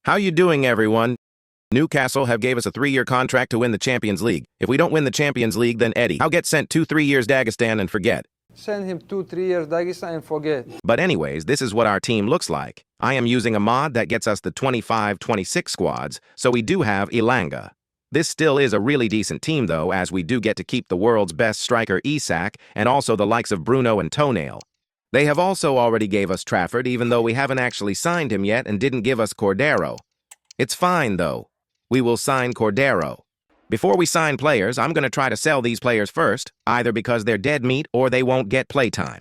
How you doing, everyone? Newcastle have gave us a 3-year contract to win the Champions League. If we don't win the Champions League, then Eddie, I'll get sent 2-3 years Dagestan and forget. Send him 2-3 years Dagestan and forget. But anyways, this is what our team looks like. I am using a mod that gets us the 25-26 squads, so we do have Ilanga. This still is a really decent team, though, as we do get to keep the world's best striker Isak and also the likes of Bruno and Toenail. They have also already gave us Trafford, even though we haven't actually signed him yet and didn't give us Cordero. It's fine, though. We will sign Cordero. Before we sign players, I'm going to try to sell these players first, either because they're dead meat or they won't get playtime.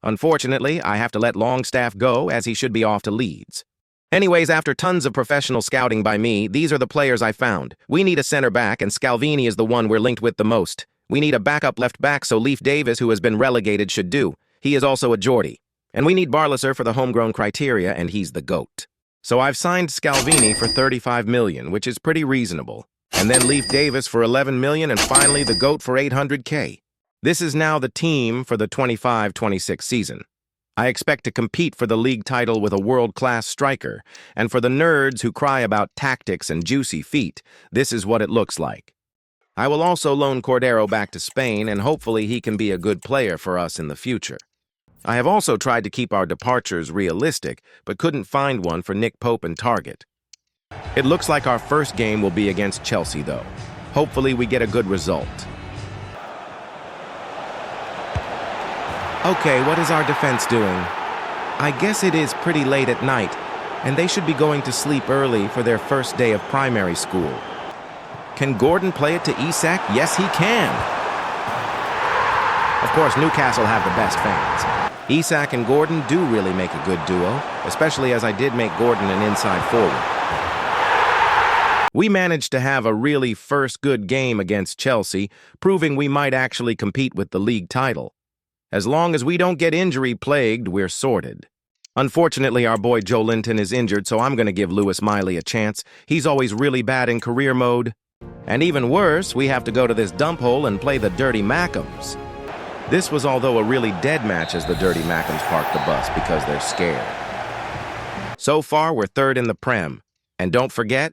Unfortunately, I have to let Longstaff go as he should be off to Leeds. Anyways, after tons of professional scouting by me, these are the players I found. We need a center back, and Scalvini is the one we're linked with the most. We need a backup left back, so Leif Davis, who has been relegated, should do. He is also a Geordie. And we need Barlaser for the homegrown criteria, and he's the GOAT. So I've signed Scalvini for 35 million, which is pretty reasonable. And then Leif Davis for 11 million, and finally the GOAT for 800k. This is now the team for the 25-26 season. I expect to compete for the league title with a world-class striker, and for the nerds who cry about tactics and juicy feet, this is what it looks like. I will also loan Cordero back to Spain, and hopefully he can be a good player for us in the future. I have also tried to keep our departures realistic, but couldn't find one for Nick Pope and Target. It looks like our first game will be against Chelsea, though. Hopefully we get a good result. Okay, what is our defense doing? I guess it is pretty late at night, and they should be going to sleep early for their first day of primary school. Can Gordon play it to Isak? Yes, he can! Of course, Newcastle have the best fans. Isak and Gordon do really make a good duo, especially as I did make Gordon an inside forward. We managed to have a really first good game against Chelsea, proving we might actually compete with the league title. As long as we don't get injury-plagued, we're sorted. Unfortunately, our boy Joe Linton is injured, so I'm going to give Lewis Miley a chance. He's always really bad in career mode. And even worse, we have to go to this dump hole and play the Dirty Mackems. This was although a really dead match as the Dirty Mackems parked the bus because they're scared. So far, we're third in the Prem. And don't forget,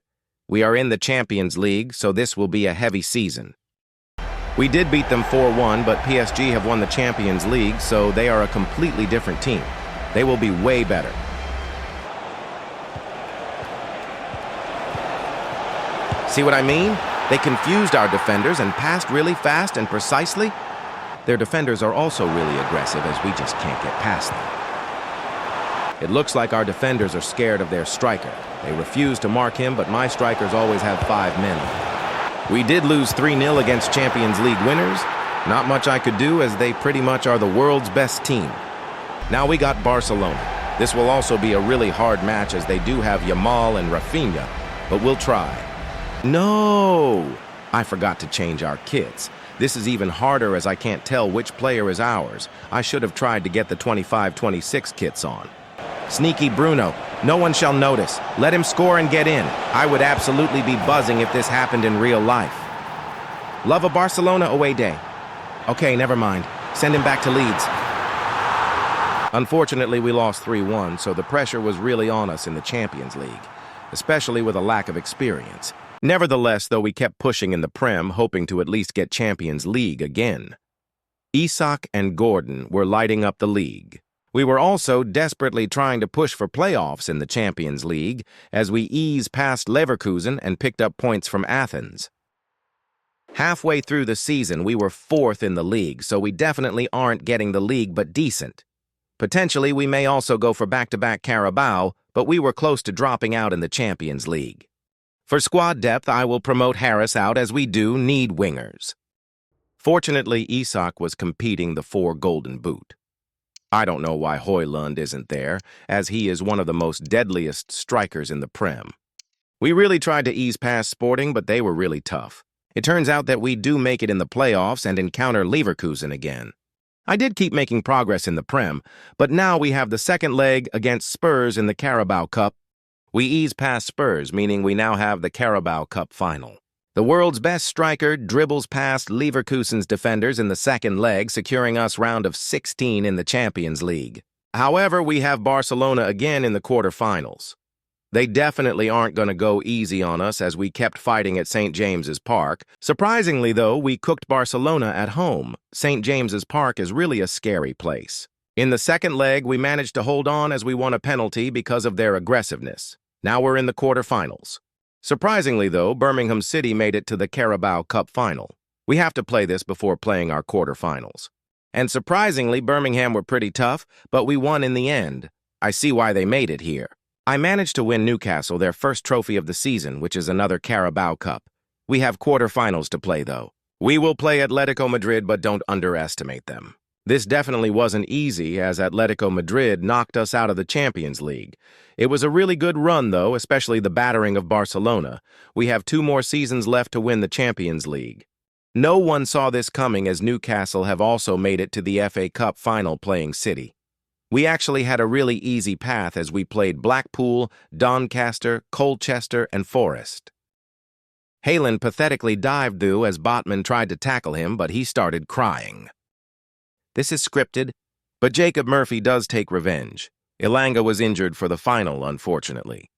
we are in the Champions League, so this will be a heavy season. We did beat them 4-1, but PSG have won the Champions League, so they are a completely different team. They will be way better. See what I mean? They confused our defenders and passed really fast and precisely. Their defenders are also really aggressive as we just can't get past them. It looks like our defenders are scared of their striker. They refuse to mark him, but my strikers always have 5 men. We did lose 3-0 against Champions League winners. Not much I could do as they pretty much are the world's best team. Now we got Barcelona. This will also be a really hard match as they do have Yamal and Rafinha, but we'll try. No! I forgot to change our kits. This is even harder as I can't tell which player is ours. I should have tried to get the 25-26 kits on. Sneaky Bruno. No one shall notice. Let him score and get in. I would absolutely be buzzing if this happened in real life. Love a Barcelona away day. Okay, never mind. Send him back to Leeds. Unfortunately, we lost 3-1, so the pressure was really on us in the Champions League, especially with a lack of experience. Nevertheless, though, we kept pushing in the Prem, hoping to at least get Champions League again. Isak and Gordon were lighting up the league. We were also desperately trying to push for playoffs in the Champions League as we eased past Leverkusen and picked up points from Athens. Halfway through the season, we were 4th in the league, so we definitely aren't getting the league, but decent. Potentially, we may also go for back-to-back Carabao, but we were close to dropping out in the Champions League. For squad depth, I will promote Harris out as we do need wingers. Fortunately, Isak was competing the 4 Golden Boot. I don't know why Højlund isn't there, as he is one of the most deadliest strikers in the Prem. We really tried to ease past Sporting, but they were really tough. It turns out that we do make it in the playoffs and encounter Leverkusen again. I did keep making progress in the Prem, but now we have the second leg against Spurs in the Carabao Cup. We ease past Spurs, meaning we now have the Carabao Cup final. The world's best striker dribbles past Leverkusen's defenders in the second leg, securing us round of 16 in the Champions League. However, we have Barcelona again in the quarterfinals. They definitely aren't going to go easy on us as we kept fighting at St. James's Park. Surprisingly, though, we cooked Barcelona at home. St. James's Park is really a scary place. In the second leg, we managed to hold on as we won a penalty because of their aggressiveness. Now we're in the quarterfinals. Surprisingly, though, Birmingham City made it to the Carabao Cup final. We have to play this before playing our quarterfinals. And surprisingly, Birmingham were pretty tough, but we won in the end. I see why they made it here. I managed to win Newcastle their first trophy of the season, which is another Carabao Cup. We have quarterfinals to play, though. We will play Atletico Madrid, but don't underestimate them. This definitely wasn't easy, as Atletico Madrid knocked us out of the Champions League. It was a really good run, though, especially the battering of Barcelona. We have 2 more seasons left to win the Champions League. No one saw this coming, as Newcastle have also made it to the FA Cup final playing City. We actually had a really easy path as we played Blackpool, Doncaster, Colchester, and Forest. Haaland pathetically dived though as Botman tried to tackle him, but he started crying. This is scripted, but Jacob Murphy does take revenge. Ilanga was injured for the final, unfortunately.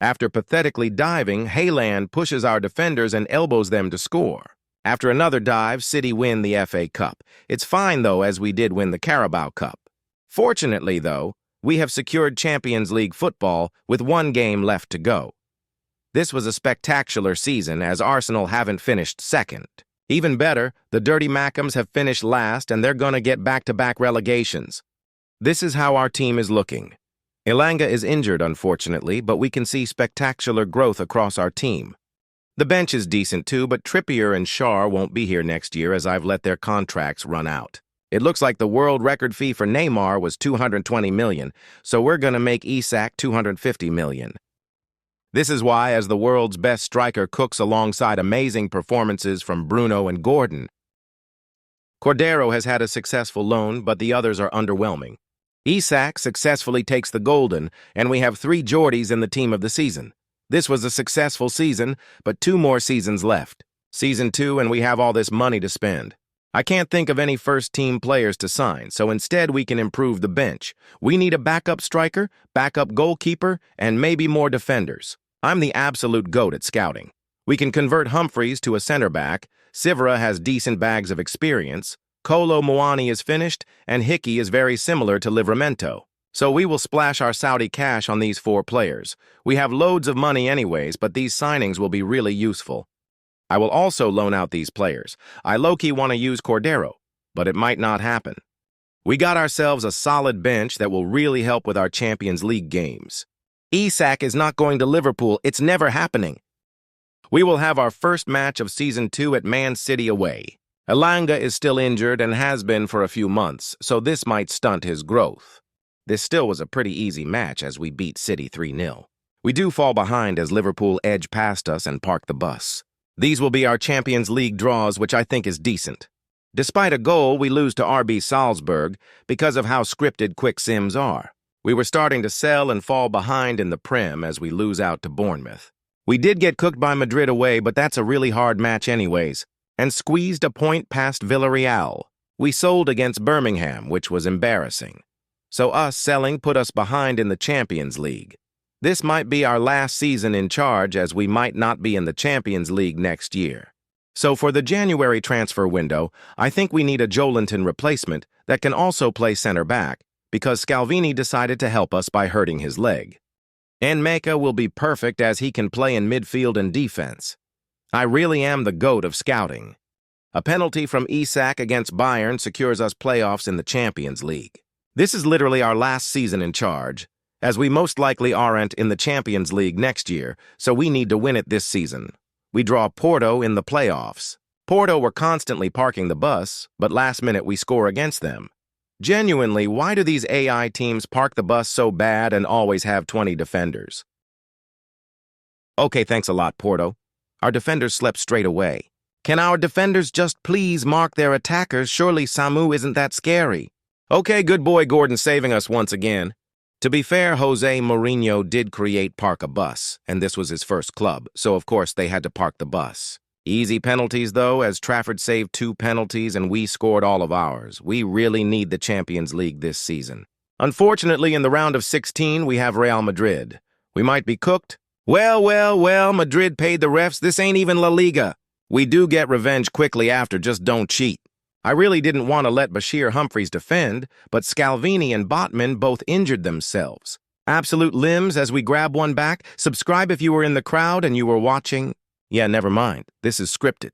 After pathetically diving, Haaland pushes our defenders and elbows them to score. After another dive, City win the FA Cup. It's fine, though, as we did win the Carabao Cup. Fortunately, though, we have secured Champions League football with 1 game left to go. This was a spectacular season, as Arsenal haven't finished second. Even better, the Dirty Mackems have finished last, and they're gonna get back-to-back relegations. This is how our team is looking. Ilanga is injured, unfortunately, but we can see spectacular growth across our team. The bench is decent too, but Trippier and Schär won't be here next year as I've let their contracts run out. It looks like the world record fee for Neymar was $220 million, so we're going to make Isak $250 million. This is why, as the world's best striker cooks alongside amazing performances from Bruno and Gordon. Cordero has had a successful loan, but the others are underwhelming. Isak successfully takes the Golden, and we have 3 Geordies in the team of the season. This was a successful season, but 2 more seasons left. Season 2, and we have all this money to spend. I can't think of any first-team players to sign, so instead we can improve the bench. We need a backup striker, backup goalkeeper, and maybe more defenders. I'm the absolute GOAT at scouting. We can convert Humphreys to a center back, Sivera has decent bags of experience, Kolo Muani is finished, and Hickey is very similar to Livramento. So we will splash our Saudi cash on these 4 players. We have loads of money anyways, but these signings will be really useful. I will also loan out these players. I low-key want to use Cordero, but it might not happen. We got ourselves a solid bench that will really help with our Champions League games. Isak is not going to Liverpool. It's never happening. We will have our first match of Season 2 at Man City away. Ilanga is still injured and has been for a few months, so this might stunt his growth. This still was a pretty easy match as we beat City 3-0. We do fall behind as Liverpool edge past us and park the bus. These will be our Champions League draws, which I think is decent. Despite a goal, we lose to RB Salzburg because of how scripted quick sims are. We were starting to sell and fall behind in the Prem as we lose out to Bournemouth. We did get cooked by Madrid away, but that's a really hard match anyways, and squeezed a point past Villarreal. We sold against Birmingham, which was embarrassing. So us selling put us behind in the Champions League. This might be our last season in charge, as we might not be in the Champions League next year. So for the January transfer window, I think we need a Joelinton replacement that can also play center back, because Scalvini decided to help us by hurting his leg. Nmeka will be perfect as he can play in midfield and defense. I really am the GOAT of scouting. A penalty from Isak against Bayern secures us playoffs in the Champions League. This is literally our last season in charge, as we most likely aren't in the Champions League next year, so we need to win it this season. We draw Porto in the playoffs. Porto were constantly parking the bus, but last minute we score against them. Genuinely, why do these AI teams park the bus so bad and always have 20 defenders? Okay, thanks a lot, Porto. Our defenders slept straight away. Can our defenders just please mark their attackers? Surely Samu isn't that scary. Okay, good boy Gordon saving us once again. To be fair, Jose Mourinho did create park a bus, and this was his first club, so of course they had to park the bus. Easy penalties, though, as Trafford saved 2 penalties and we scored all of ours. We really need the Champions League this season. Unfortunately, in the round of 16, we have Real Madrid. We might be cooked. Well, Madrid paid the refs. This ain't even La Liga. We do get revenge quickly after, just don't cheat. I really didn't want to let Bashir Humphreys defend, but Scalvini and Botman both injured themselves. Absolute limbs as we grab one back. Subscribe if you were in the crowd and you were watching. Yeah, never mind. This is scripted.